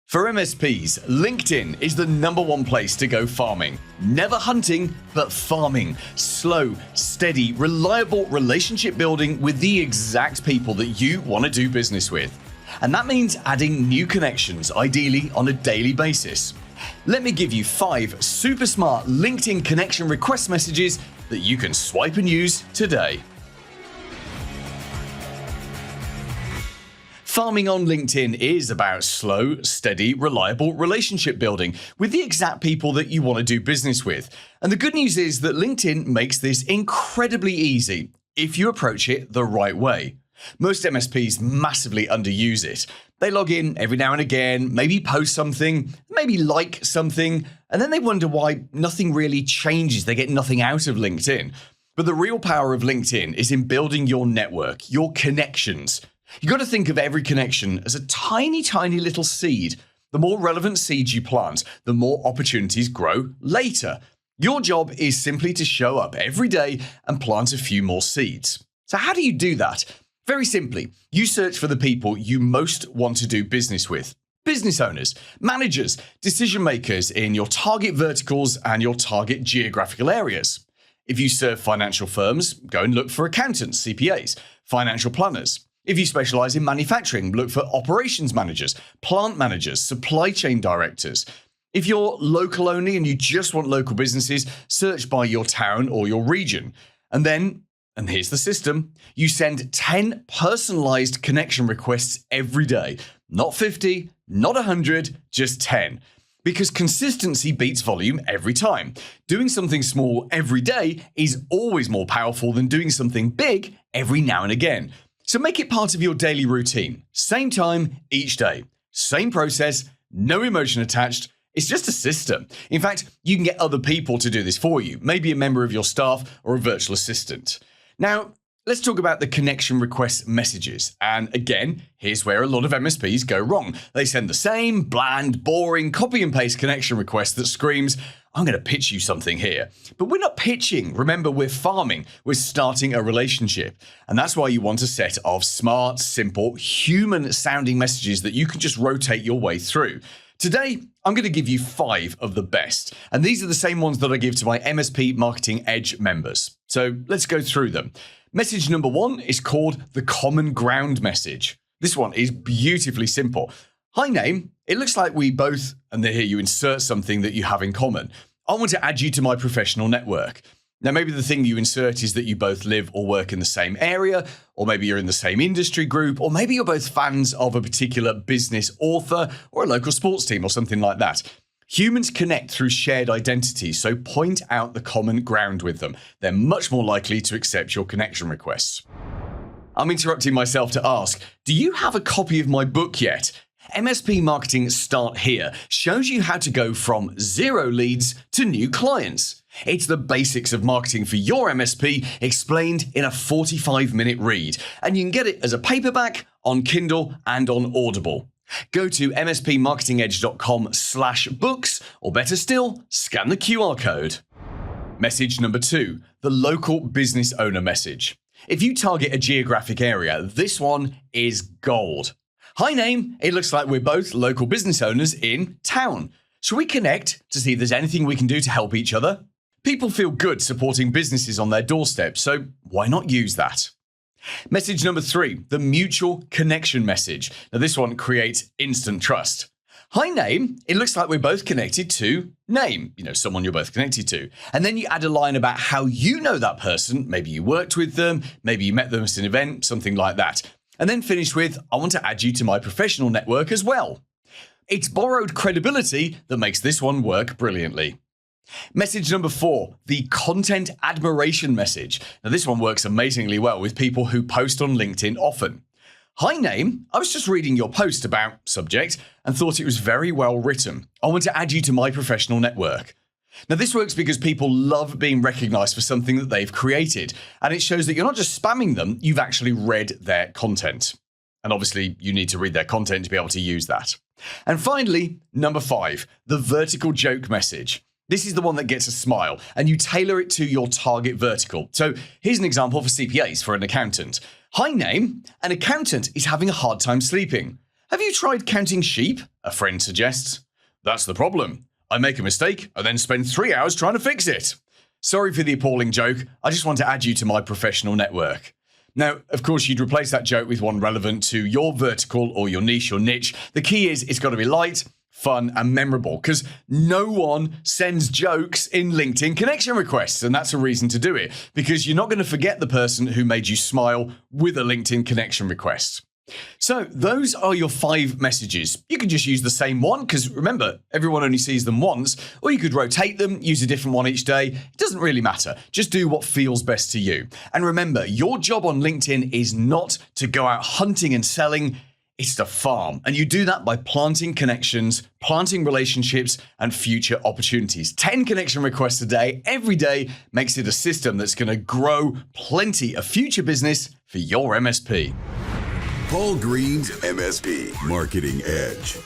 For MSPs, LinkedIn is the #1 place to go farming. Never hunting, but farming. Slow, steady, reliable relationship building with the exact people that you want to do business with. And that means adding new connections, ideally on a daily basis. Let me give you 5 super smart LinkedIn connection request messages that you can swipe and use today. Farming on LinkedIn is about slow, steady, reliable relationship building with the exact people that you want to do business with. And the good news is that LinkedIn makes this incredibly easy if you approach it the right way. Most MSPs massively underuse it. They log in every now and again, maybe post something, maybe like something, and then they wonder why nothing really changes. They get nothing out of LinkedIn. But the real power of LinkedIn is in building your network, your connections. You've got to think of every connection as a tiny, tiny little seed. The more relevant seeds you plant, the more opportunities grow later. Your job is simply to show up every day and plant a few more seeds. So how do you do that? Very simply, you search for the people you most want to do business with. Business owners, managers, decision makers in your target verticals and your target geographical areas. If you serve financial firms, go and look for accountants, CPAs, financial planners. If you specialize in manufacturing, look for operations managers, plant managers, supply chain directors. If you're local only and you just want local businesses, search by your town or your region. And here's the system, you send 10 personalized connection requests every day. Not 50, not 100, just 10. Because consistency beats volume every time. Doing something small every day is always more powerful than doing something big every now and again. So make it part of your daily routine. Same time each day. Same process, no emotion attached. It's just a system. In fact, you can get other people to do this for you, maybe a member of your staff or a virtual assistant. Now, let's talk about the connection request messages. And again, here's where a lot of MSPs go wrong. They send the same bland, boring, copy and paste connection request that screams, I'm going to pitch you something here. But we're not pitching. Remember, we're farming. We're starting a relationship. And that's why you want a set of smart, simple, human-sounding messages that you can just rotate your way through. Today, I'm going to give you 5 of the best. And these are the same ones that I give to my MSP Marketing Edge members. So let's go through them. Message number 1 is called the Common Ground message. This one is beautifully simple. Hi, name. It looks like we both, and here you insert something that you have in common. I want to add you to my professional network. Now, maybe the thing you insert is that you both live or work in the same area, or maybe you're in the same industry group, or maybe you're both fans of a particular business author or a local sports team or something like that. Humans connect through shared identities, so point out the common ground with them. They're much more likely to accept your connection requests. I'm interrupting myself to ask, do you have a copy of my book yet? MSP Marketing Start Here shows you how to go from 0 leads to new clients. It's the basics of marketing for your MSP explained in a 45-minute read, and you can get it as a paperback, on Kindle, and on Audible. Go to mspmarketingedge.com/books, or better still, scan the QR code. Message number 2, the local business owner message. If you target a geographic area, this one is gold. Hi, name. It looks like we're both local business owners in town. Shall we connect to see if there's anything we can do to help each other? People feel good supporting businesses on their doorstep, so why not use that? Message number 3, the mutual connection message. Now, this one creates instant trust. Hi, name. It looks like we're both connected to name, someone you're both connected to. And then you add a line about how you know that person. Maybe you worked with them, maybe you met them at an event, something like that. And then finish with, I want to add you to my professional network as well. It's borrowed credibility that makes this one work brilliantly. Message number 4, the content admiration message. Now, this one works amazingly well with people who post on LinkedIn often. Hi, name. I was just reading your post about subject and thought it was very well written. I want to add you to my professional network. Now, this works because people love being recognized for something that they've created, and it shows that you're not just spamming them, you've actually read their content. And obviously, you need to read their content to be able to use that. And finally, number 5, the vertical joke message. This is the one that gets a smile, and you tailor it to your target vertical. So here's an example for CPAs for an accountant. Hi, name. An accountant is having a hard time sleeping. Have you tried counting sheep? A friend suggests. That's the problem. I make a mistake and then spend 3 hours trying to fix it. Sorry for the appalling joke. I just want to add you to my professional network. Now, of course, you'd replace that joke with one relevant to your vertical or your niche or niche. The key is it's got to be light, fun, and memorable, because no one sends jokes in LinkedIn connection requests, and that's a reason to do it, because you're not going to forget the person who made you smile with a LinkedIn connection request. So those are your 5 messages. You can just use the same one because remember, everyone only sees them once, or you could rotate them, use a different one each day. It doesn't really matter. Just do what feels best to you. And remember, your job on LinkedIn is not to go out hunting and selling. It's to farm. And you do that by planting connections, planting relationships, and future opportunities. 10 connection requests a day, every day, makes it a system that's going to grow plenty of future business for your MSP. Paul Green's MSP Marketing Edge.